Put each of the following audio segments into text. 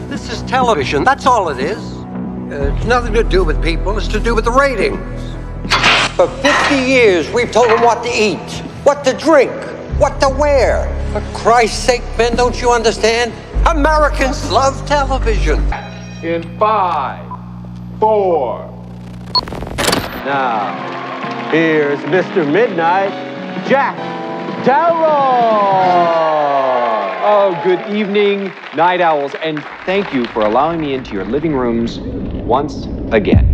This is television, that's all it is. It's nothing to do with people, it's to do with the ratings. For 50 years, we've told them what to eat, what to drink, what to wear. For Christ's sake, Ben, don't you understand? Americans love television. In 5, 4. Now, here's Mr. Midnight, Jack Darrow. Oh, good evening, night owls, and thank you for allowing me into your living rooms once again.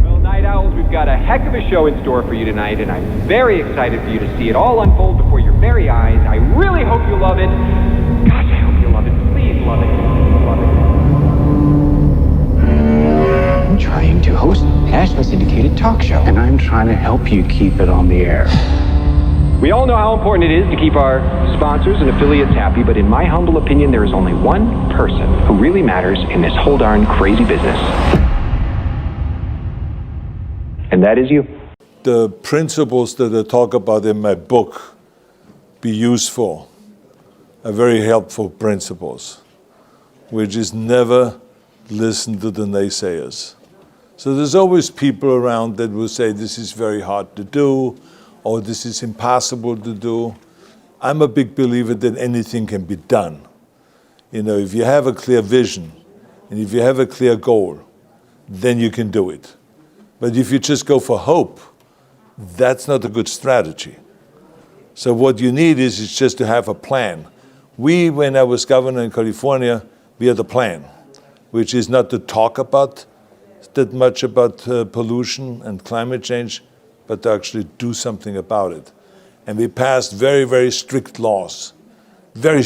Well, night owls, we've got a heck of a show in store for you tonight, and I'm very excited for you to see it all unfold before your very eyes. I really hope you love it. Gosh, I hope you love it. Please love it. Love it. I'm trying to host a nationally syndicated talk show. And I'm trying to help you keep it on the air. We all know how important it is to keep our sponsors and affiliates happy, but in my humble opinion, there is only one person who really matters in this whole darn crazy business. And that is you. The principles that I talk about in my book, Be Useful, are very helpful principles, which is never listen to the naysayers. So there's always people around that will say this is very hard to do, or this is impossible to do. I'm a big believer that anything can be done. You know, if you have a clear vision, and if you have a clear goal, then you can do it. But if you just go for hope, that's not a good strategy. So what you need is just to have a plan. When I was governor in California, we had a plan, which is not to talk about that much about pollution and climate change, but to actually do something about it. And we passed very, very strict laws, where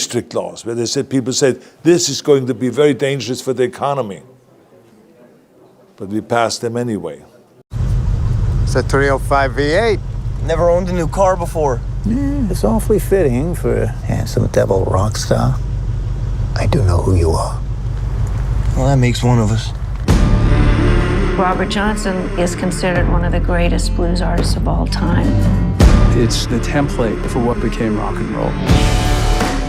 people said, this is going to be very dangerous for the economy. But we passed them anyway. It's a 305 V8. Never owned a new car before. Yeah, it's awfully fitting for a handsome devil rock star. I do know who you are. Well, that makes one of us. Robert Johnson is considered one of the greatest blues artists of all time. It's the template for what became rock and roll.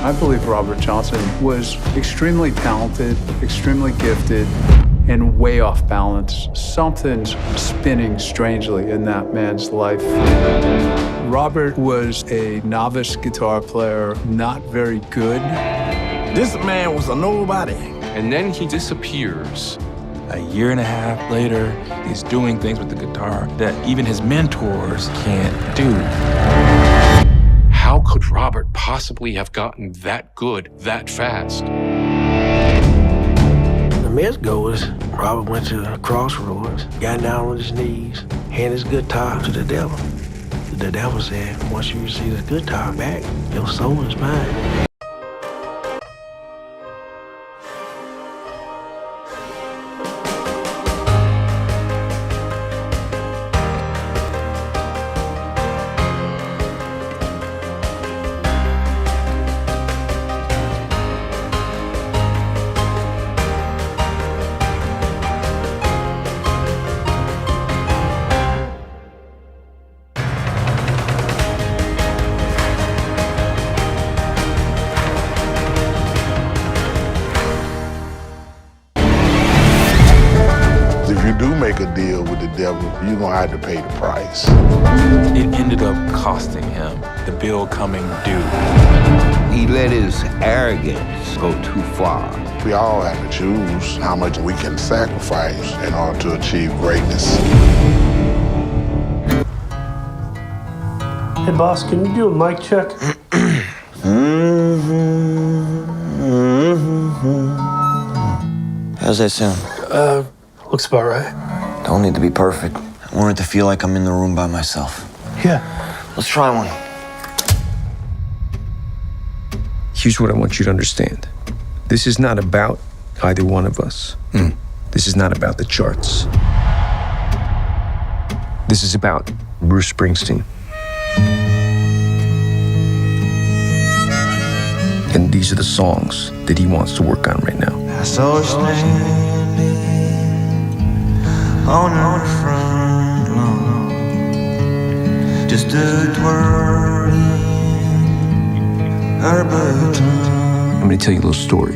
I believe Robert Johnson was extremely talented, extremely gifted, and way off balance. Something's spinning strangely in that man's life. Robert was a novice guitar player, not very good. This man was a nobody. And then he disappears. A year and a half later, he's doing things with the guitar that even his mentors can't do. How could Robert possibly have gotten that good that fast? The minutes go is Robert went to the crossroads, got down on his knees, handed his guitar to the devil. The devil said, once you receive the guitar back, your soul is mine. If you do make a deal with the devil, you're gonna have to pay the price. It ended up costing him, the bill coming due. He let his arrogance go too far. We all have to choose how much we can sacrifice in order to achieve greatness. Hey, boss, can you do a mic check? How's that sound? Looks about right. Don't need to be perfect. I want it to feel like I'm in the room by myself. Yeah. Let's try one. Here's what I want you to understand. This is not about either one of us. This is not about the charts. This is about Bruce Springsteen. And these are the songs that he wants to work on right now. I saw her standing on the front just a twirling I'm going to tell you a little story.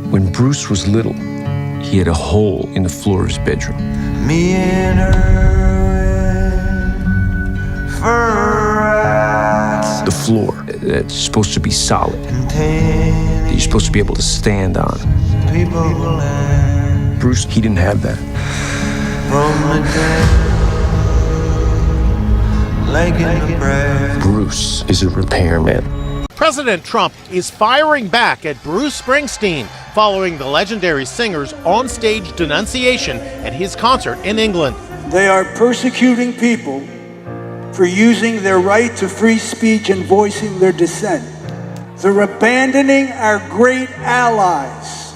When Bruce was little, he had a hole in the floor of his bedroom. Me and her The floor that's supposed to be solid, that you're supposed to be able to stand on. Bruce, he didn't have that. Bruce is a repairman. President Trump is firing back at Bruce Springsteen following the legendary singer's onstage denunciation at his concert in England. They are persecuting people for using their right to free speech and voicing their dissent. They're abandoning our great allies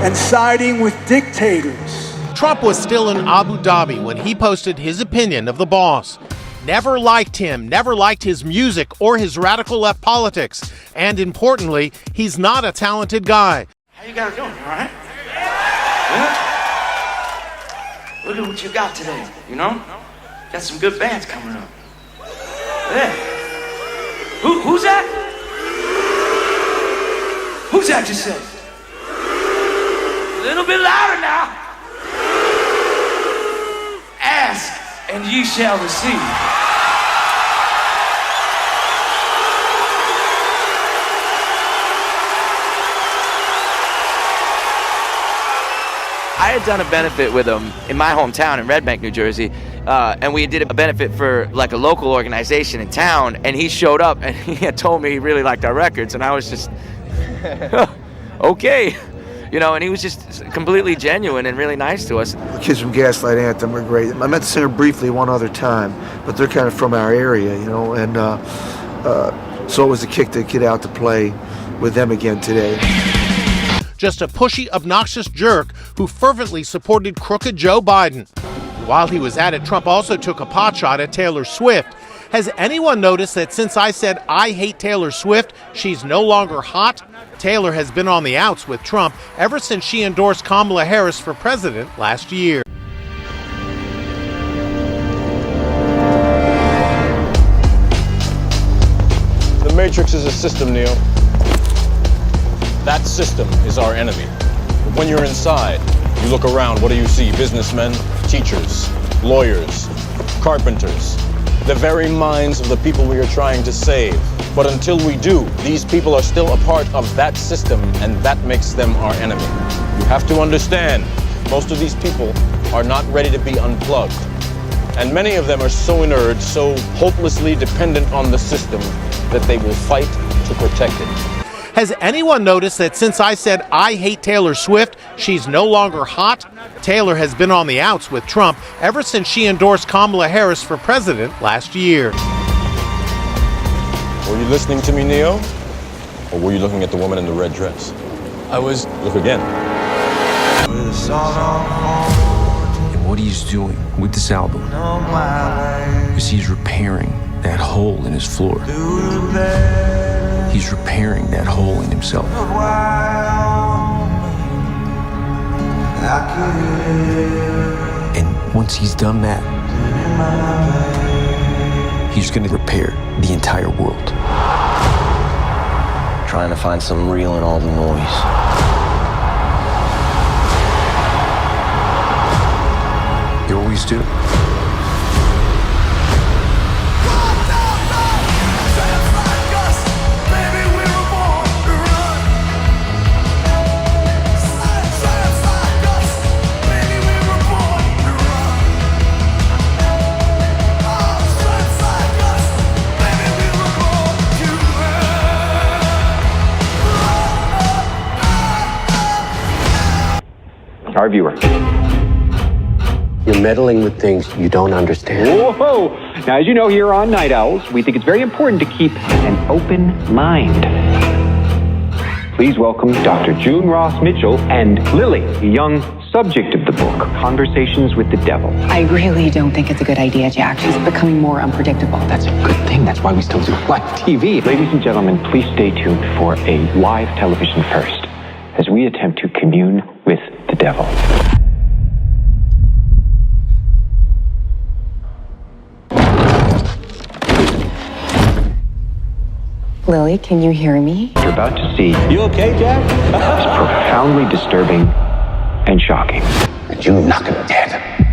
and siding with dictators. Trump was still in Abu Dhabi when he posted his opinion of the boss. Never liked him, never liked his music or his radical left politics. And importantly, he's not a talented guy. How you guys doing, all right? Yeah? Look at what you got today, you know? Got some good bands coming up. Yeah. Who's that? Who's that you said? A little bit louder now. Ask and ye shall receive. I had done a benefit with him in my hometown in Red Bank, New Jersey, and we did a benefit for like a local organization in town, and he showed up and he had told me he really liked our records, and I was just, okay. You know, and he was just completely genuine and really nice to us. The kids from Gaslight Anthem are great. I met the singer briefly one other time, but they're kind of from our area, you know, and so it was a kick to get out to play with them again today. Just a pushy, obnoxious jerk who fervently supported crooked Joe Biden. While he was at it, Trump also took a potshot at Taylor Swift. Has anyone noticed that since I said I hate Taylor Swift, she's no longer hot? Taylor has been on the outs with Trump ever since she endorsed Kamala Harris for president last year. The Matrix is a system, Neo. That system is our enemy. But when you're inside, you look around, what do you see? Businessmen, teachers, lawyers, carpenters, the very minds of the people we are trying to save. But until we do, these people are still a part of that system, and that makes them our enemy. You have to understand, most of these people are not ready to be unplugged. And many of them are so inert, so hopelessly dependent on the system, that they will fight to protect it. Has anyone noticed that since I said I hate Taylor Swift, she's no longer hot? Taylor has been on the outs with Trump ever since she endorsed Kamala Harris for president last year. Were you listening to me, Neo? Or were you looking at the woman in the red dress? I was. Look again. And what he's doing with this album is he's repairing that hole in his floor. He's repairing that hole in himself. And once he's done that, he's going to repair the entire world. Trying to find some real in all the noise. You always do. Our viewer. You're meddling with things you don't understand. Whoa! Now, as you know, here on Night Owls, we think it's very important to keep an open mind. Please welcome Dr. June Ross Mitchell and Lily, the young subject of the book, Conversations with the Devil. I really don't think it's a good idea, Jack. She's becoming more unpredictable. That's a good thing. That's why we still do live TV. Ladies and gentlemen, please stay tuned for a live television first as we attempt to commune with the devil. Lily, can you hear me? You're about to see You okay, Jack? is profoundly disturbing and shocking. And you knock him dead.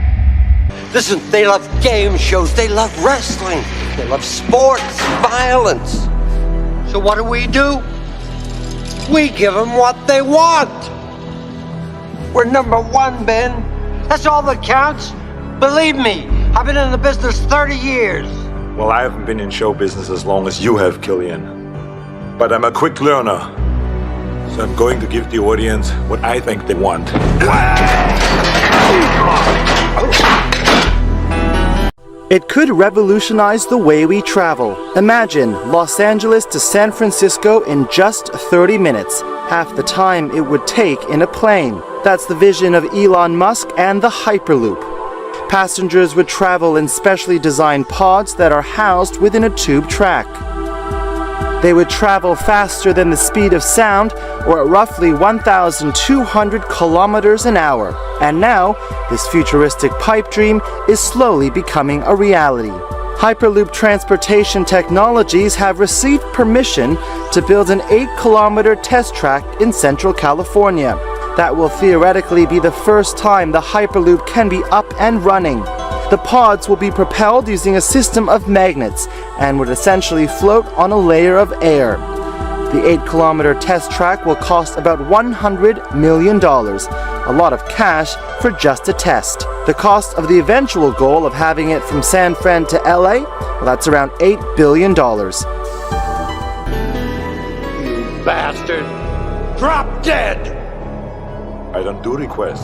Listen, they love game shows, they love wrestling, they love sports, violence. So what do? We give them what they want. We're number one, Ben. That's all that counts. Believe me, I've been in the business 30 years. Well, I haven't been in show business as long as you have, Killian. But I'm a quick learner. So I'm going to give the audience what I think they want. It could revolutionize the way we travel. Imagine Los Angeles to San Francisco in just 30 minutes, half the time it would take in a plane. That's the vision of Elon Musk and the Hyperloop. Passengers would travel in specially designed pods that are housed within a tube track. They would travel faster than the speed of sound, or at roughly 1,200 kilometers an hour. And now, this futuristic pipe dream is slowly becoming a reality. Hyperloop Transportation Technologies have received permission to build an 8-kilometer test track in Central California. That will theoretically be the first time the Hyperloop can be up and running. The pods will be propelled using a system of magnets and would essentially float on a layer of air. The 8-kilometer test track will cost about $100 million, a lot of cash for just a test. The cost of the eventual goal of having it from San Fran to LA, well, that's around $8 billion. You bastard! Drop dead! I don't do requests.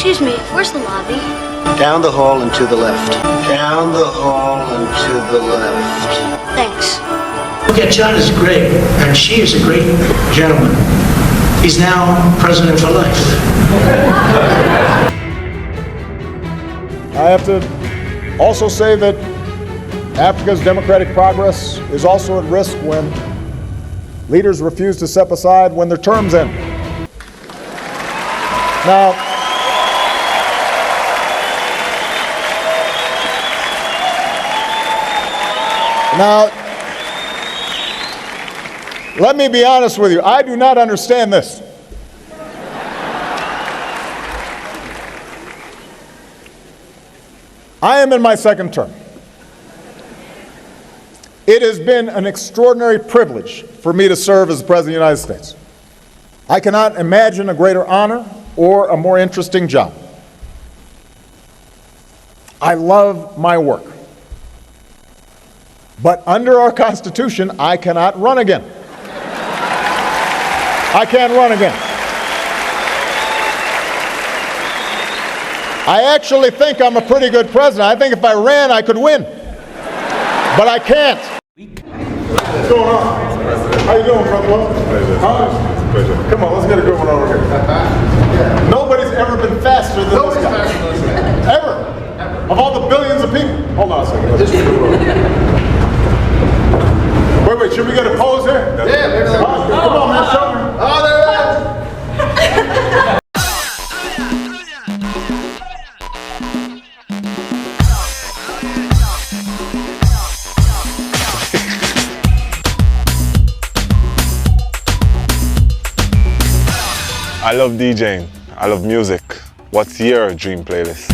Excuse me, where's the lobby? Down the hall and to the left. Down the hall and to the left. Thanks. Look at John is great, and she is a great gentleman. He's now president for life. I have to also say that Africa's democratic progress is also at risk when leaders refuse to step aside when their terms end. Now, let me be honest with you. I do not understand this. I am in my second term. It has been an extraordinary privilege for me to serve as the President of the United States. I cannot imagine a greater honor or a more interesting job. I love my work. But under our Constitution, I cannot run again. I can't run again. I actually think I'm a pretty good president. I think if I ran, I could win. But I can't. What's going on? How you doing, brother? Huh? Come on, let's get a good one over here. Nobody's ever been faster than this guy. Ever. Of all the billions of people. Hold on a second. Wait, should we get a pose here? Yeah, come on, man, show me. Oh, there it is. I love DJing. I love music. What's your dream playlist?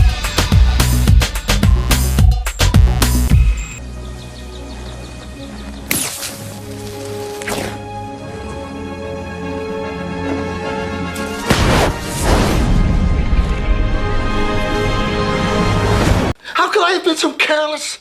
How could I have been so careless.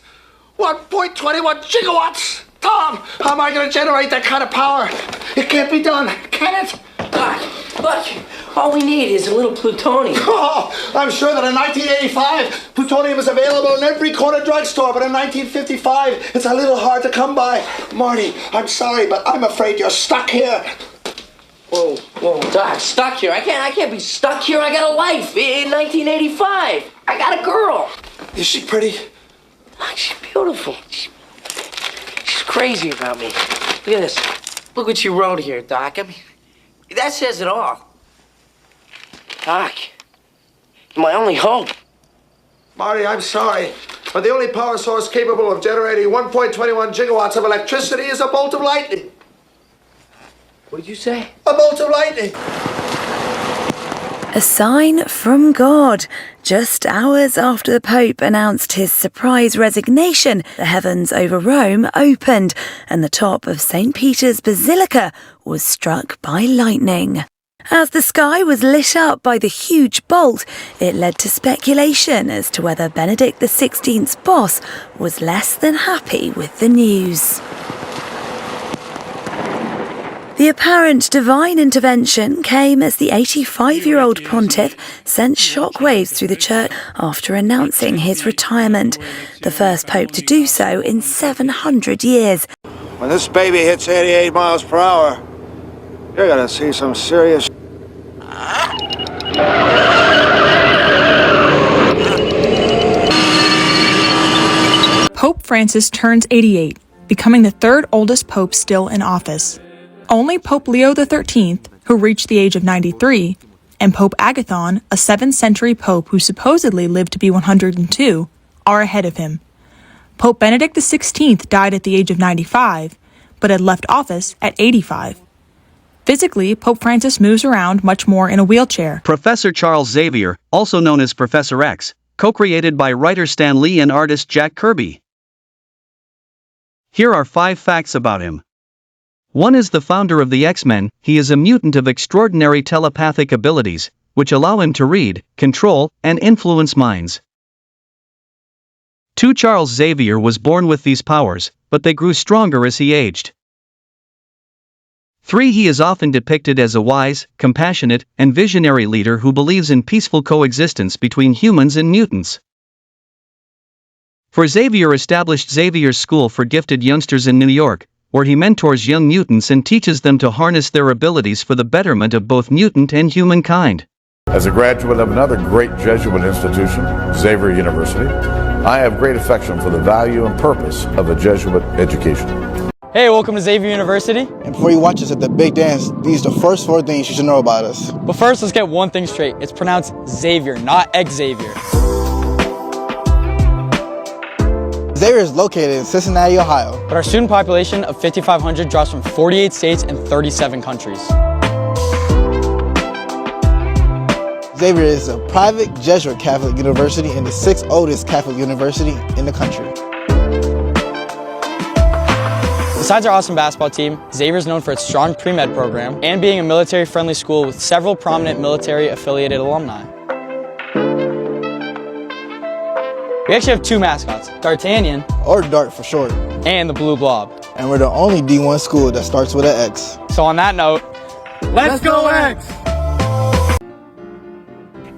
1.21 gigawatts. Tom, how am I going to generate that kind of power? It can't be done, can it? Doc, look, all we need is a little plutonium. Oh, I'm sure that in 1985, plutonium was available in every corner drugstore, but in 1955, it's a little hard to come by. Marty, I'm sorry, but I'm afraid you're stuck here. Whoa, Doc, stuck here? I can't be stuck here. I got a life in 1985. I got a girl. Is she pretty? Doc, she's beautiful. She's crazy about me. Look at this. Look what you wrote here, Doc. I mean, that says it all. Doc, you're my only hope. Marty, I'm sorry, but the only power source capable of generating 1.21 gigawatts of electricity is a bolt of lightning. What did you say? A bolt of lightning. A sign from God. Just hours after the Pope announced his surprise resignation, the heavens over Rome opened and the top of St. Peter's Basilica was struck by lightning. As the sky was lit up by the huge bolt, it led to speculation as to whether Benedict XVI's boss was less than happy with the news. The apparent divine intervention came as the 85-year-old pontiff sent shockwaves through the church after announcing his retirement, the first pope to do so in 700 years. When this baby hits 88 miles per hour, you're gonna see some serious... Pope Francis turns 88, becoming the third oldest pope still in office. Only Pope Leo XIII, who reached the age of 93, and Pope Agathon, a 7th century pope who supposedly lived to be 102, are ahead of him. Pope Benedict XVI died at the age of 95, but had left office at 85. Physically, Pope Francis moves around much more in a wheelchair. Professor Charles Xavier, also known as Professor X, co-created by writer Stan Lee and artist Jack Kirby. Here are 5 facts about him. 1 is the founder of the X-Men. He is a mutant of extraordinary telepathic abilities, which allow him to read, control, and influence minds. 2 Charles Xavier was born with these powers, but they grew stronger as he aged. 3 He is often depicted as a wise, compassionate, and visionary leader who believes in peaceful coexistence between humans and mutants. 4 Xavier established Xavier's School for Gifted Youngsters in New York, where he mentors young mutants and teaches them to harness their abilities for the betterment of both mutant and humankind. As a graduate of another great Jesuit institution, Xavier University, I have great affection for the value and purpose of a Jesuit education. Hey, welcome to Xavier University. And before you watch us at the big dance, these are the first 4 things you should know about us. But first, let's get one thing straight. It's pronounced Xavier, not Xavier. Xavier is located in Cincinnati, Ohio. But our student population of 5,500 draws from 48 states and 37 countries. Xavier is a private Jesuit Catholic university and the 6th oldest Catholic university in the country. Besides our awesome basketball team, Xavier is known for its strong pre-med program and being a military-friendly school with several prominent military-affiliated alumni. We actually have 2 mascots, D'Artagnan, or Dart for short, and the Blue Blob. And we're the only D1 school that starts with an X. So on that note, let's go X!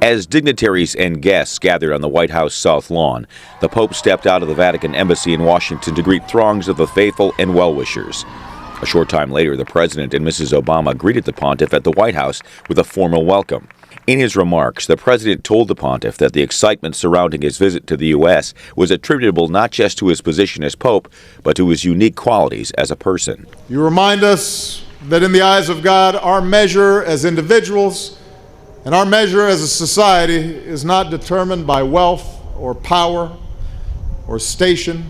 As dignitaries and guests gathered on the White House South Lawn, the Pope stepped out of the Vatican Embassy in Washington to greet throngs of the faithful and well-wishers. A short time later, the President and Mrs. Obama greeted the Pontiff at the White House with a formal welcome. In his remarks, the President told the Pontiff that the excitement surrounding his visit to the U.S. was attributable not just to his position as Pope, but to his unique qualities as a person. You remind us that in the eyes of God, our measure as individuals and our measure as a society is not determined by wealth or power or station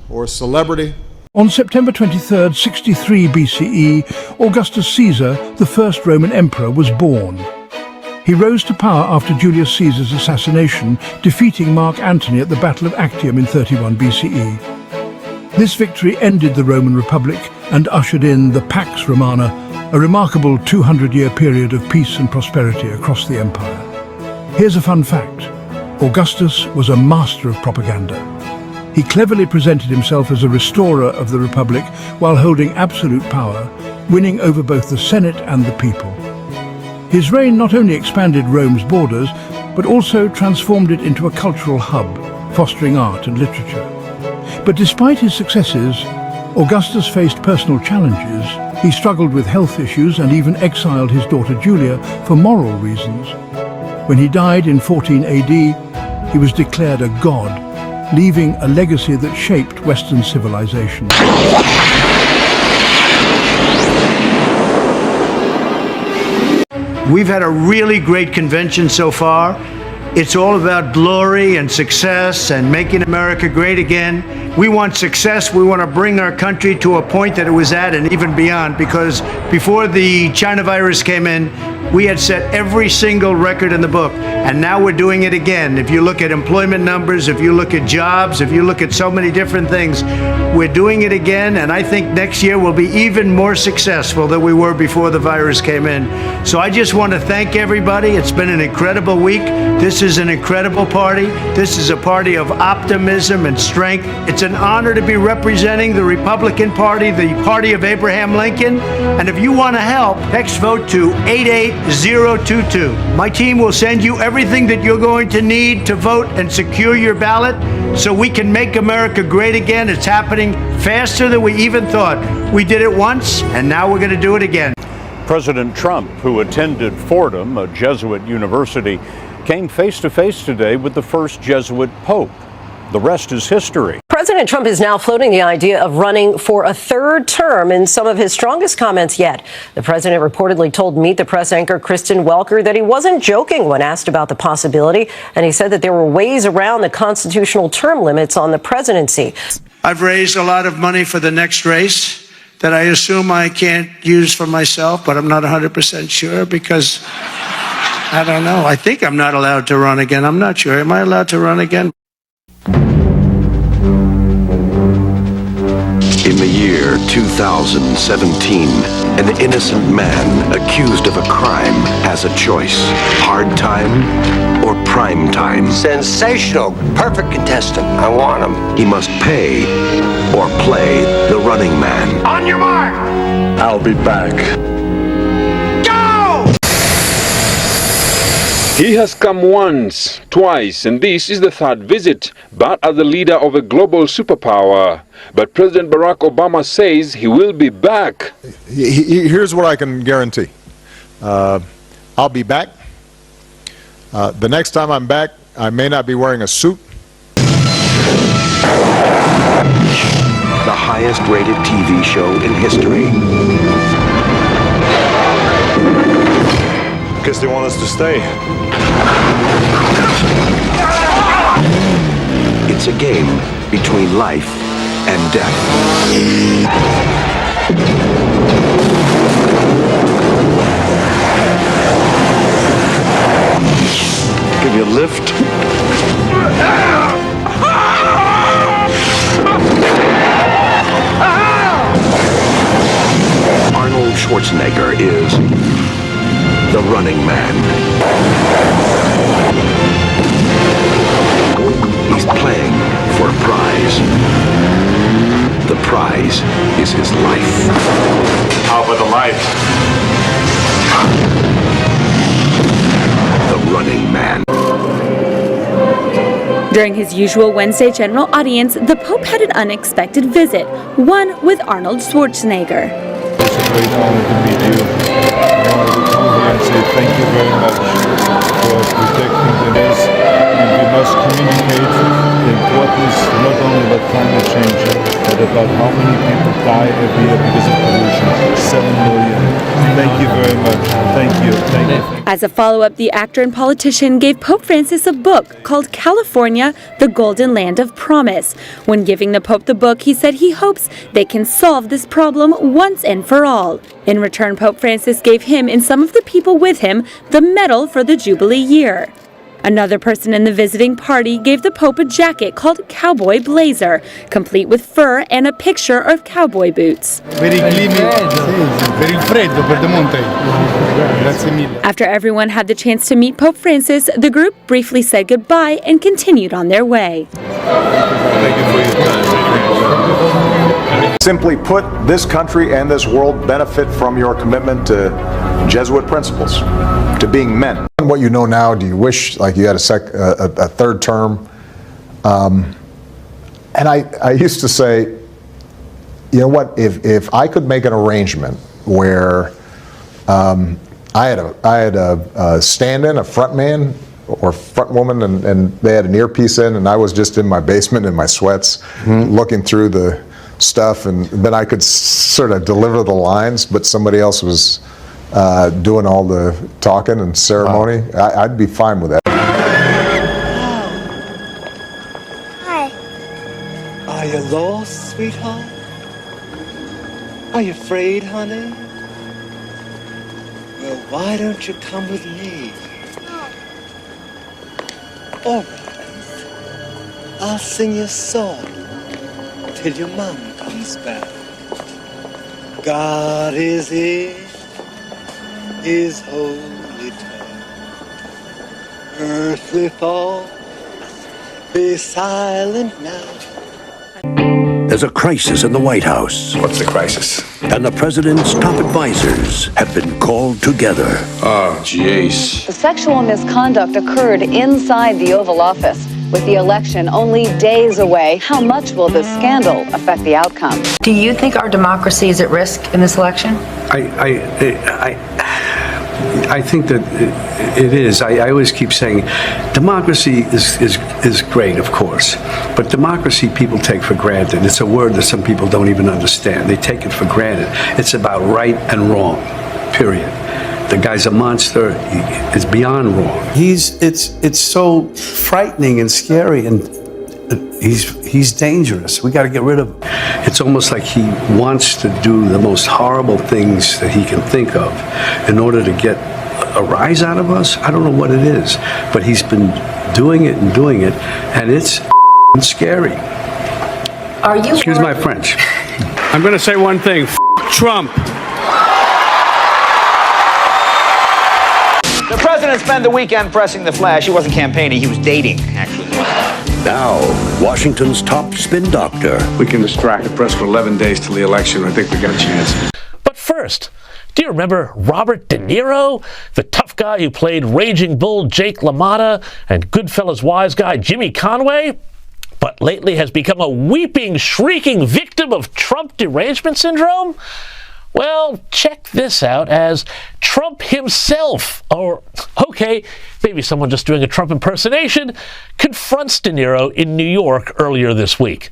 or celebrity. On September 23rd, 63 BCE, Augustus Caesar, the first Roman emperor, was born. He rose to power after Julius Caesar's assassination, defeating Mark Antony at the Battle of Actium in 31 BCE. This victory ended the Roman Republic and ushered in the Pax Romana, a remarkable 200-year period of peace and prosperity across the empire. Here's a fun fact. Augustus was a master of propaganda. He cleverly presented himself as a restorer of the Republic while holding absolute power, winning over both the Senate and the people. His reign not only expanded Rome's borders, but also transformed it into a cultural hub, fostering art and literature. But despite his successes, Augustus faced personal challenges. He struggled with health issues and even exiled his daughter Julia for moral reasons. When he died in 14 AD, he was declared a god, leaving a legacy that shaped Western civilization. We've had a really great convention so far. It's all about glory and success and making America great again. We want success. We want to bring our country to a point that it was at and even beyond, because before the China virus came in, we had set every single record in the book, and now we're doing it again. If you look at employment numbers, if you look at jobs, if you look at so many different things, we're doing it again, and I think next year we'll be even more successful than we were before the virus came in. So I just want to thank everybody. It's been an incredible week. This is an incredible party. This is a party of optimism and strength. It's an honor to be representing the Republican Party, the party of Abraham Lincoln. And if you want to help, text vote to 88022. My team will send you everything that you're going to need to vote and secure your ballot so we can make America great again. It's happening faster than we even thought. We did it once, and now we're going to do it again. President Trump, who attended Fordham, a Jesuit university, came face-to-face today with the first Jesuit pope. The rest is history. President Trump is now floating the idea of running for a third term in some of his strongest comments yet. The president reportedly told Meet the Press anchor Kristen Welker that he wasn't joking when asked about the possibility, and he said that there were ways around the constitutional term limits on the presidency. I've raised a lot of money for the next race that I assume I can't use for myself, but I'm not 100% sure because I don't know. I think I'm not allowed to run again. I'm not sure. Am I allowed to run again? In the year 2017, an innocent man accused of a crime has a choice: hard time or prime time. Sensational. Perfect contestant. I want him. He must pay or play the running man. On your mark. I'll be back. He has come once, twice, and this is the third visit, but as the leader of a global superpower. But President Barack Obama says he will be back. Here's what I can guarantee. I'll be back. The next time I'm back, I may not be wearing a suit. The highest rated TV show in history. Guess they want us to stay. It's a game between life and death. Give you a lift? Arnold Schwarzenegger is the running man. He's playing for a prize. The prize is his life. How about the life? The running man. During his usual Wednesday general audience, the Pope had an unexpected visit, one with Arnold Schwarzenegger. It's a great honor to meet you. I wanted to come here and say thank you very much for protecting this. And we must communicate the importance not only about climate change, but about how many people die every year because of pollution. 7 million. Thank you very much. Thank you. Thank you. As a follow-up, the actor and politician gave Pope Francis a book called California, the Golden Land of Promise. When giving the Pope the book, he said he hopes they can solve this problem once and for all. In return, Pope Francis gave him and some of the people with him the medal for the Jubilee year. Another person in the visiting party gave the Pope a jacket called Cowboy Blazer, complete with fur and a picture of cowboy boots. After everyone had the chance to meet Pope Francis, the group briefly said goodbye and continued on their way. Simply put, this country and this world benefit from your commitment to Jesuit principles, to being men. What you know now, do you wish like you had a third term? And I used to say, you know what, if I could make an arrangement where I had a stand-in, a front man or front woman, and they had an earpiece in, and I was just in my basement in my sweats, looking through the stuff, and then I could sort of deliver the lines, but somebody else was doing all the talking and ceremony. I'd be fine with that. Hi. Are you lost, sweetheart? Are you afraid, honey? Well, why don't you come with me? All right. I'll sing you a song till your mama comes back. God is in His holy temple. Earthly thoughts be silent now. There's a crisis in the White House. What's the crisis? And the president's top advisors have been called together. Oh, jeez. The sexual misconduct occurred inside the Oval Office. With the election only days away, how much will this scandal affect the outcome? Do you think our democracy is at risk in this election? I think that it is. I always keep saying democracy is great, of course, but democracy people take for granted. It's a word that some people don't even understand. They take it for granted. It's about right and wrong, period. The guy's a monster. It's beyond wrong. It's so frightening and scary, and he's dangerous. We got to get rid of him. It's almost like he wants to do the most horrible things that he can think of in order to get a rise out of us. I don't know what it is, but he's been doing it, and it's scary. Are you? Excuse my French. I'm going to say one thing. Trump. The president spent the weekend pressing the flash. He wasn't campaigning, he was dating, actually. Now, Washington's top spin doctor. We can distract the press for 11 days till the election. I think we got a chance. But first, do you remember Robert De Niro, the tough guy who played Raging Bull Jake LaMotta and Goodfellas wise guy Jimmy Conway, but lately has become a weeping, shrieking victim of Trump derangement syndrome? Well, check this out as Trump himself, or, okay, maybe someone just doing a Trump impersonation, confronts De Niro in New York earlier this week.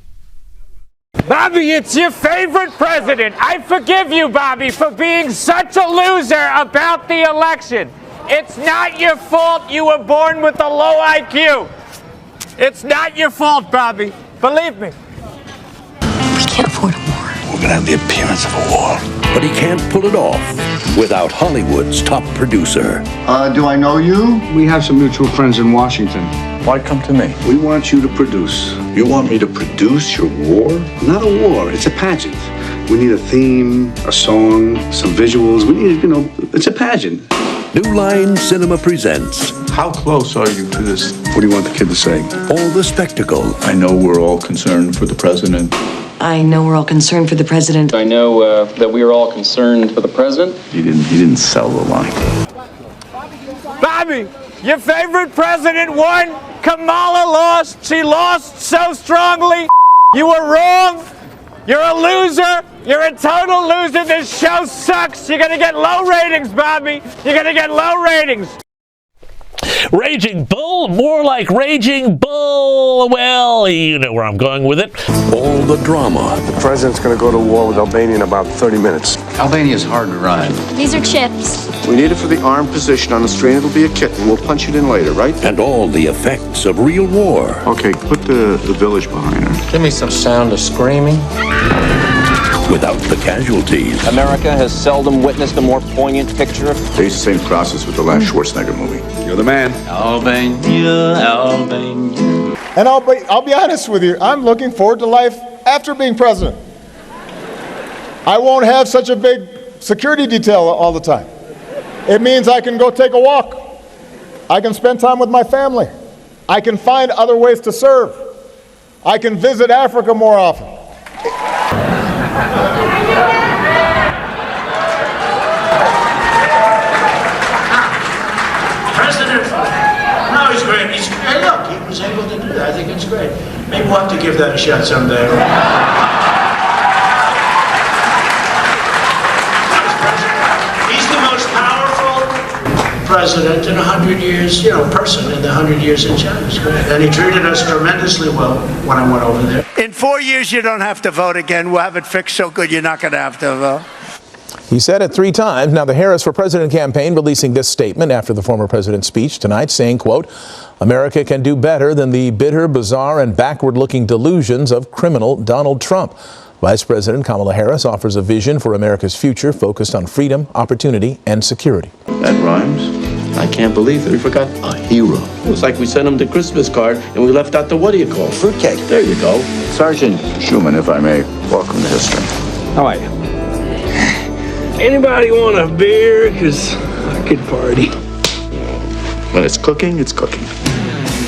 Bobby, it's your favorite president. I forgive you, Bobby, for being such a loser about the election. It's not your fault you were born with a low IQ. It's not your fault, Bobby. Believe me. We can't afford a war. We're going to have the appearance of a war. But he can't pull it off without Hollywood's top producer. Do I know you? We have some mutual friends in Washington. Why come to me? We want you to produce. You want me to produce your war? Not a war, it's a pageant. We need a theme, a song, some visuals. We need, it's a pageant. New Line Cinema presents. How close are you to this? What do you want the kid to say? All the spectacle. I know we're all concerned for the president. I know we're all concerned for the president. I know that we are all concerned for the president. He didn't sell the line. Bobby, your favorite president won. Kamala lost. She lost so strongly. You were wrong. You're a loser. You're a total loser. This show sucks. You're going to get low ratings, Bobby. You're going to get low ratings. Raging Bull? More like Raging Bull. Well, you know where I'm going with it. All the drama. The president's going to go to war with Albania in about 30 minutes. Albania's hard to ride. These are chips. We need it for the arm position on the screen. It'll be a kitten. We'll punch it in later, right? And all the effects of real war. Okay, put the village behind her. Give me some sound of screaming. without the casualties. America has seldom witnessed a more poignant picture. They used the same process with the last Schwarzenegger movie. You're the man. Albania. And I'll be honest with you, I'm looking forward to life after being president. I won't have such a big security detail all the time. It means I can go take a walk. I can spend time with my family. I can find other ways to serve. I can visit Africa more often. President, no, he's great. Hey, look, he was able to do that. I think it's great. Maybe we'll have to give that a shot someday. He's the most powerful president in 100 years, person in the 100 years in China. It's great. And he treated us tremendously well when I went over there. In 4 years, you don't have to vote again. We'll have it fixed so good you're not going to have to vote. He said it 3 times. Now, the Harris for President campaign releasing this statement after the former president's speech tonight, saying, quote, America can do better than the bitter, bizarre, and backward-looking delusions of criminal Donald Trump. Vice President Kamala Harris offers a vision for America's future focused on freedom, opportunity, and security. That rhymes. I can't believe that we forgot a hero. It was like we sent him the Christmas card and we left out the fruitcake. There you go. Sergeant Schumann, if I may, welcome to history. How are you? Anybody want a beer? Because I could party. When it's cooking, it's cooking.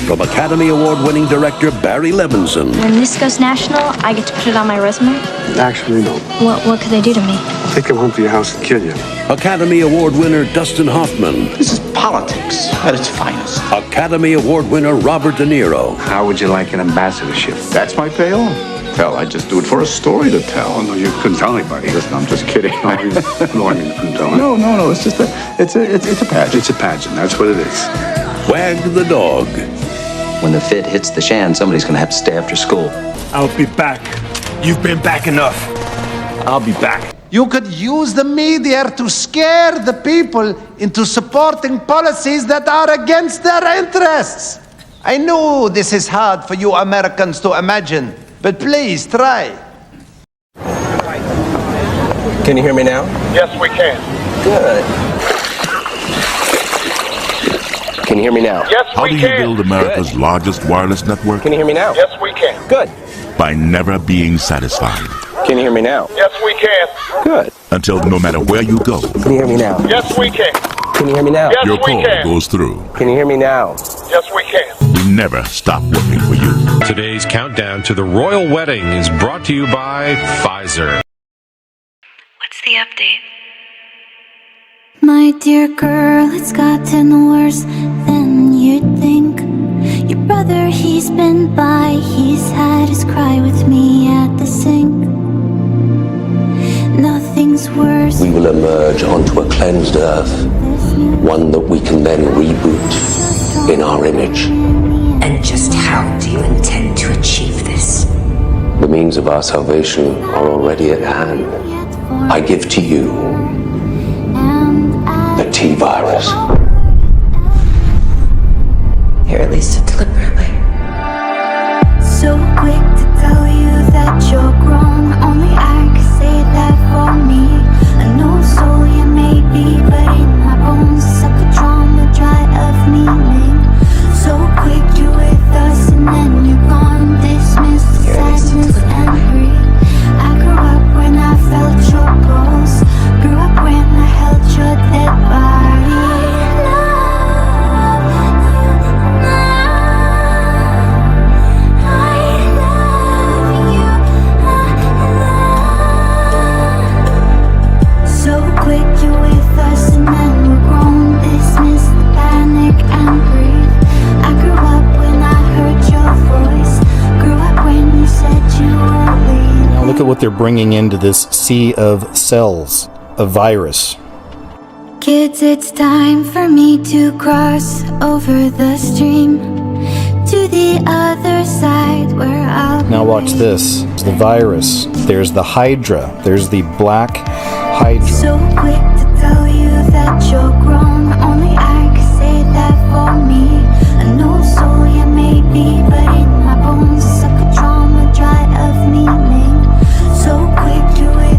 From Academy Award-winning director Barry Levinson. When this goes national, I get to put it on my resume? Actually, no. What could they do to me? Take him home to your house and kill you. Academy Award winner Dustin Hoffman. This is politics at its finest. Academy Award winner Robert De Niro. How would you like an ambassadorship? That's my payoff. Hell, I just do it for a story to tell. Oh, no, you couldn't tell anybody. Listen, I'm just kidding. No, I mean, you couldn't tell No, it's just it's a pageant. It's a pageant, that's what it is. Wag the dog. When the fit hits the shan, somebody's going to have to stay after school. I'll be back. You've been back enough. I'll be back. You could use the media to scare the people into supporting policies that are against their interests. I know this is hard for you Americans to imagine, but please try. Can you hear me now? Yes, we can. Good. Can you hear me now? Yes, How do you build America's largest wireless network? Can you hear me now? Yes, we can. Good. By never being satisfied. Can you hear me now? Yes, we can. Good. Until no matter where you go, Can you hear me now? Yes, we can. Can you hear me now? Yes, your we call can. goes through. Can you hear me now? Yes, we can. We never stop working for you. Today's countdown to the royal wedding is brought to you by Pfizer. What's the update? My dear girl, it's gotten worse than you'd think. Your brother, he's been by, he's had his cry with me at the sink. Nothing's worse. We will emerge onto a cleansed earth, one that we can then reboot in our image. And just how do you intend to achieve this? The means of our salvation are already at hand. I give to you the T-virus. Here, at least deliberately. So quick to tell you that you're grown. Only I can say that for me. I know soul you may be, but in my bones suck a trauma dry of meaning. So quick you're with us and then you're gone. Dismiss the sadness and grief. I grew up when I felt your pulse. Grew up when I held your dead body. Look at what they're bringing into this sea of cells, a virus. Kids, it's time for me to cross over the stream to the other side where I'll Now watch this. It's the virus. There's the Hydra. There's the black Hydra. So quick to tell you that you're grown. Only I can say that for me. I know soul you may be, but in my bones suck a trauma dry of meaning. So quick you're with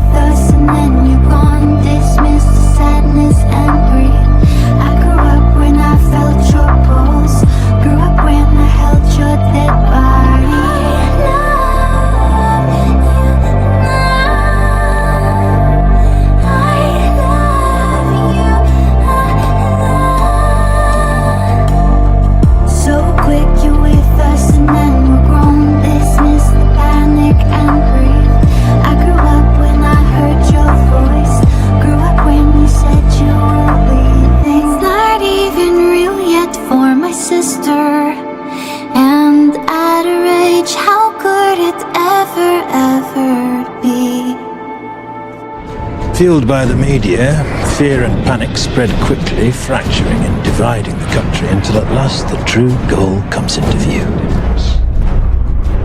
Fueled by the media, fear and panic spread quickly, fracturing and dividing the country until at last the true goal comes into view.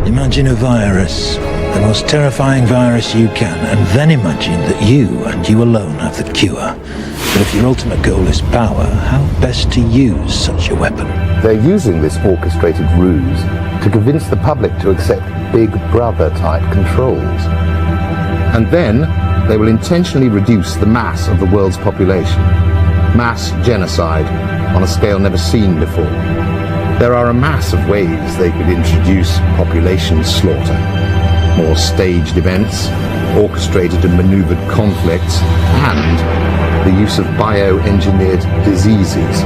Imagine a virus, the most terrifying virus you can, and then imagine that you and you alone have the cure. But if your ultimate goal is power, how best to use such a weapon? They're using this orchestrated ruse to convince the public to accept Big Brother-type controls. And then they will intentionally reduce the mass of the world's population. Mass genocide on a scale never seen before. There are a mass of ways they could introduce population slaughter. More staged events, orchestrated and maneuvered conflicts, and the use of bioengineered diseases.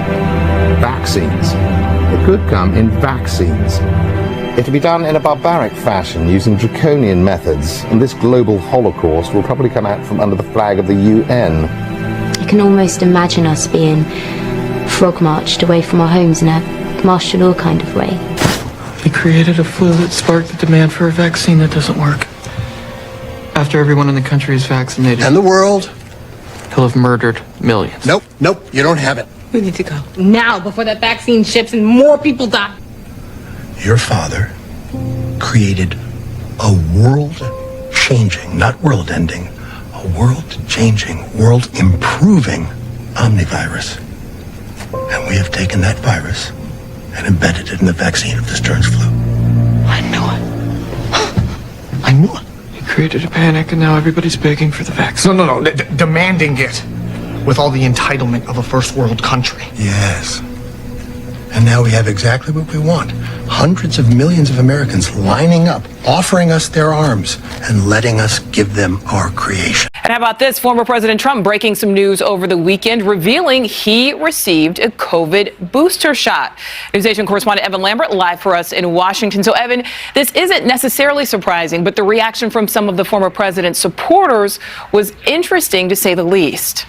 Vaccines. It could come in vaccines. It'll be done in a barbaric fashion using draconian methods, and this global holocaust will probably come out from under the flag of the UN. I can almost imagine us being frog-marched away from our homes in a martial law kind of way. He created a flu that sparked the demand for a vaccine that doesn't work. After everyone in the country is vaccinated... And the world? He'll have murdered millions. Nope, you don't have it. We need to go now before that vaccine ships and more people die. Your father created a world-changing, not world-ending, a world-changing, world-improving omnivirus. And we have taken that virus and embedded it in the vaccine of this Stearns flu. I knew it. He created a panic and now everybody's begging for the vaccine. No, demanding it. With all the entitlement of a first world country. Yes. And now we have exactly what we want. Hundreds of millions of Americans lining up, offering us their arms, and letting us give them our creation. And how about this? Former President Trump breaking some news over the weekend, revealing he received a COVID booster shot. NewsNation correspondent Evan Lambert live for us in Washington. So, Evan, this isn't necessarily surprising, but the reaction from some of the former president's supporters was interesting, to say the least.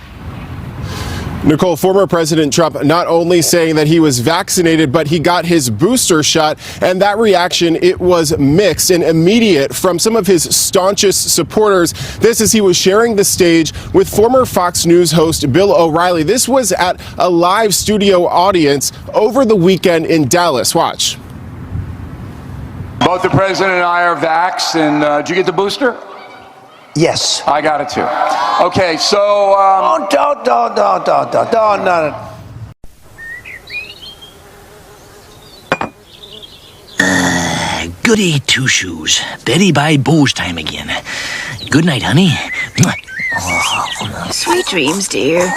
Nicole, former President Trump not only saying that he was vaccinated, but he got his booster shot, and that reaction, it was mixed and immediate from some of his staunchest supporters. This as he was sharing the stage with former Fox News host Bill O'Reilly. This was at a live studio audience over the weekend in Dallas. Watch. Both the president and I are vaxxed, and did you get the booster? Yes. I got it too. Okay, so... Don't. Goody two shoes. Betty by Bo's time again. Good night, honey. Sweet dreams, dear.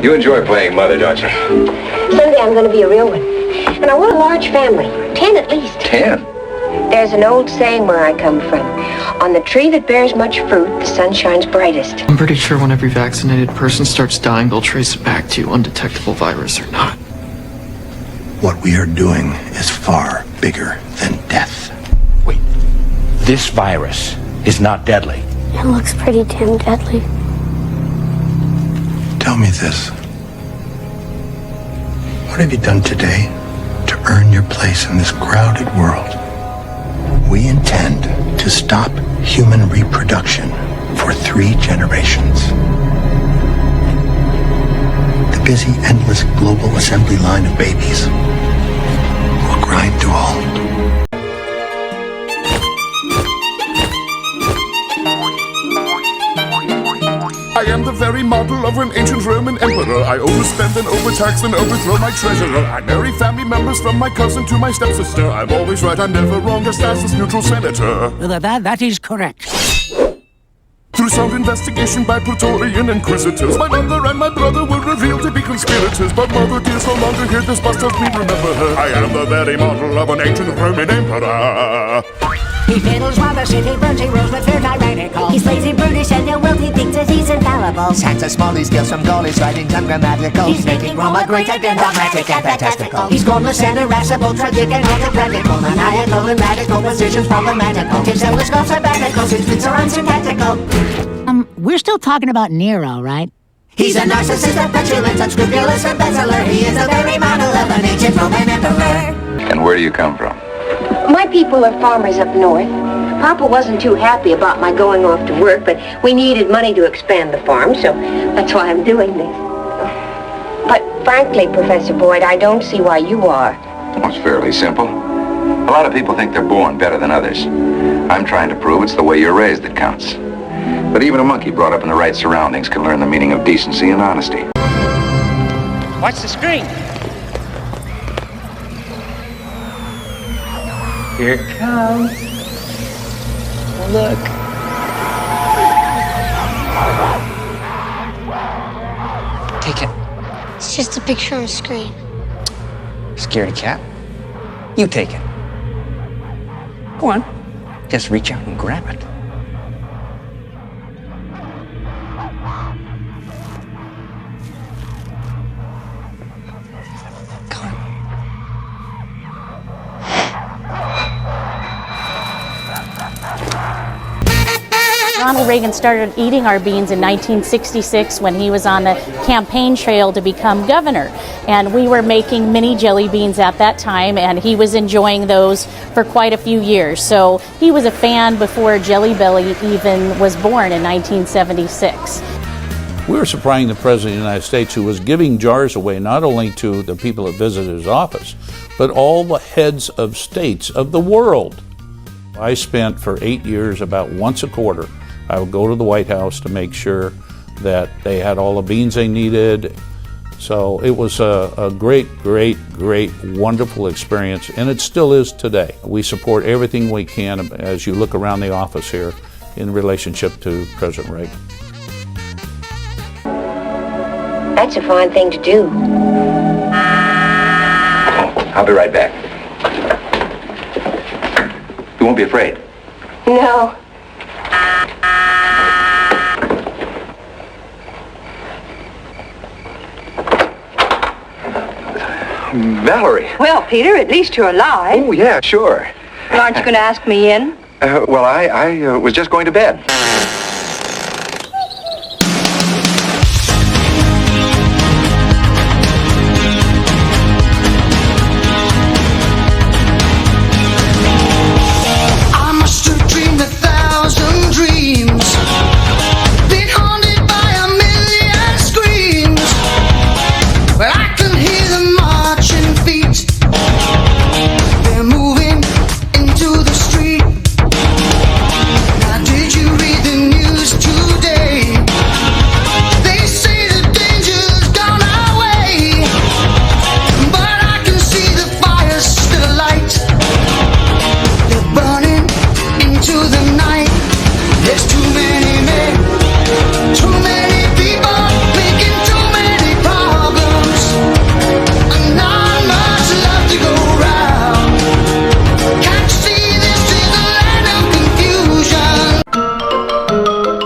You enjoy playing mother, don't you? Someday I'm going to be a real one. And I want a large family. 10 at least. 10? There's an old saying where I come from. On the tree that bears much fruit, the sun shines brightest. I'm pretty sure when every vaccinated person starts dying, they'll trace it back to undetectable virus or not. What we are doing is far bigger than death. Wait, this virus is not deadly. It looks pretty damn deadly. Tell me this. What have you done today to earn your place in this crowded world? We intend to stop human reproduction for 3 generations. The busy, endless global assembly line of babies will grind to a halt. I am the very model of an ancient Roman emperor. I overspend and overtax and overthrow my treasurer. I marry family members from my cousin to my stepsister. I'm always right, I'm never wrong, just as this neutral senator. That is correct. Through sound investigation by Praetorian inquisitors, my mother and my brother were revealed to be conspirators. But mother dear's no longer here, this must help me remember her. I am the very model of an ancient Roman emperor. He fiddles while the city burns, he rules with fear tyrannical. He's lazy, brutish, and ill-willed, he thinks that he's infallible. Santa Smalley steals from Gaulish, writings ungrammatical. He's making Roma great again, dogmatic and fantastical. He's gormless and irascible, tragic and autocratical, maniacal and radical, positions problematical. His zealous golf sabbaticals, his fits are unsyntactical. We're still talking about Nero, right? He's a narcissist, a petulant, unscrupulous embezzler. He is the very model of an ancient Roman emperor. And where do you come from? My people are farmers up north. Papa wasn't too happy about my going off to work, but we needed money to expand the farm, so that's why I'm doing this. But frankly, Professor Boyd, I don't see why you are. Well, it's fairly simple. A lot of people think they're born better than others. I'm trying to prove it's the way you're raised that counts. But even a monkey brought up in the right surroundings can learn the meaning of decency and honesty. Watch the screen. Here it comes. Oh, look. Take it. It's just a picture on a screen. Scaredy cat. You take it. Go on. Just reach out and grab it. Ronald Reagan started eating our beans in 1966 when he was on the campaign trail to become governor. And we were making mini jelly beans at that time, and he was enjoying those for quite a few years. So he was a fan before Jelly Belly even was born in 1976. We were supplying the President of the United States, who was giving jars away not only to the people that visited his office, but all the heads of states of the world. I spent for 8 years about once a quarter. I would go to the White House to make sure that they had all the beans they needed. So it was a great, wonderful experience, and it still is today. We support everything we can as you look around the office here in relationship to President Reagan. That's a fine thing to do. I'll be right back. You won't be afraid. No. Valerie. Well, Peter, at least you're alive. Oh, yeah, sure. Well, aren't you going to ask me in? Well, I was just going to bed.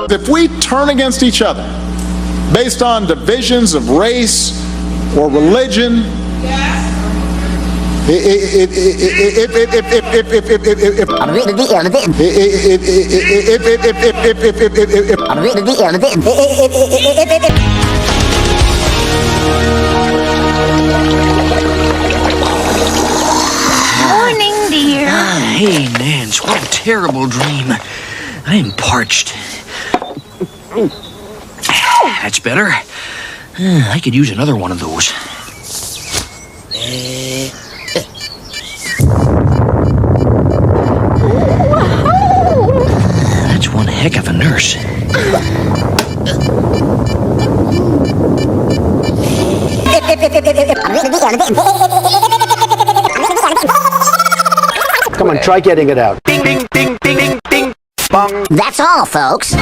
If we turn against each other based on divisions of race or religion, Morning, dear. Hey, Nance, what a terrible dream. I am parched. That's better. I could use another one of those. That's one heck of a nurse. Come on, try getting it out. Ding, ding, ding, ding, ding, ding, bong. That's all, folks.